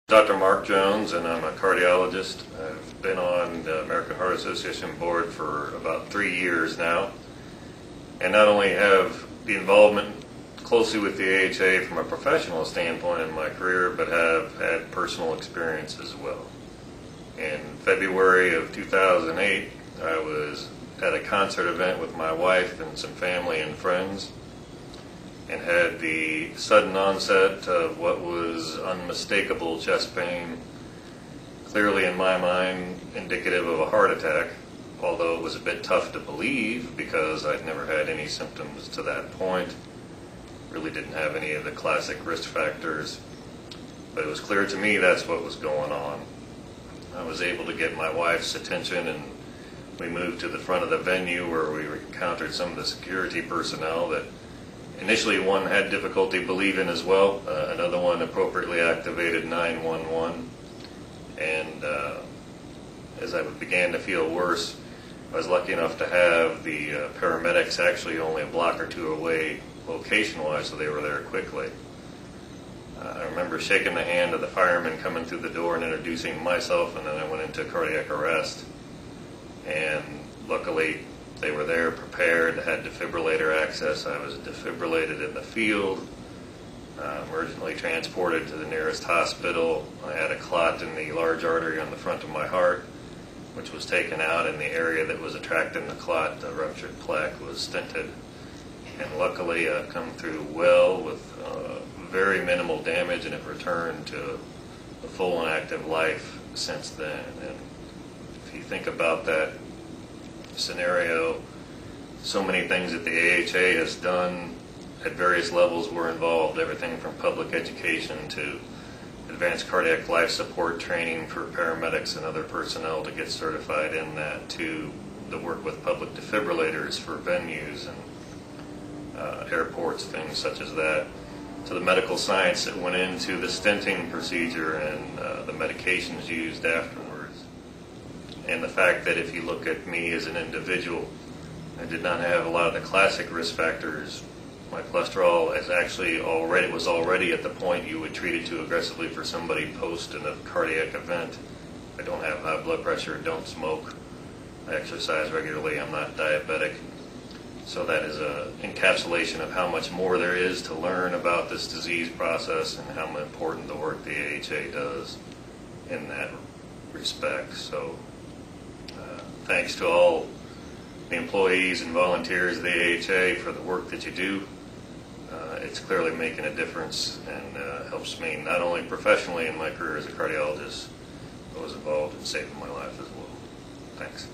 Dr. Mark Jones, and I'm a cardiologist. I've been on the American Heart Association board for about 3 years now, and not only have the involvement closely with the AHA from a professional standpoint in my career, but have had personal experience as well. In February of 2008, I was at a concert event with my wife and some family and friends, and had the sudden onset of what was unmistakable chest pain, clearly in my mind indicative of a heart attack, although it was a bit tough to believe because I'd never had any symptoms to that point, really didn't have any of the classic risk factors, but it was clear to me that's what was going on. I was able to get my wife's attention, and we moved to the front of the venue where we encountered some of the security personnel that initially one had difficulty believing as well. Another one appropriately activated 911. And as I began to feel worse, I was lucky enough to have the paramedics actually only a block or two away location-wise, so they were there quickly. I remember shaking the hand of the fireman coming through the door and introducing myself, and then I went into cardiac arrest. And luckily, they were there, prepared, had defibrillator access. I was defibrillated in the field, emergently transported to the nearest hospital. I had a clot in the large artery on the front of my heart, which was taken out, and the area that was attracting the clot, the ruptured plaque, was stented. And luckily, I've come through well with very minimal damage, and have returned to a full and active life since then. And if you think about that scenario, so many things that the AHA has done at various levels were involved, everything from public education to advanced cardiac life support training for paramedics and other personnel to get certified in that, to the work with public defibrillators for venues and airports, things such as that, to the medical science that went into the stenting procedure and the medications used afterwards. And the fact that if you look at me as an individual, I did not have a lot of the classic risk factors. My cholesterol was already at the point you would treat it too aggressively for somebody post in a cardiac event. I don't have high blood pressure, don't smoke, I exercise regularly, I'm not diabetic. So that is an encapsulation of how much more there is to learn about this disease process and how important the work the AHA does in that respect. So thanks to all the employees and volunteers of the AHA for the work that you do. It's clearly making a difference, and helps me not only professionally in my career as a cardiologist, but was involved in saving my life as well. Thanks.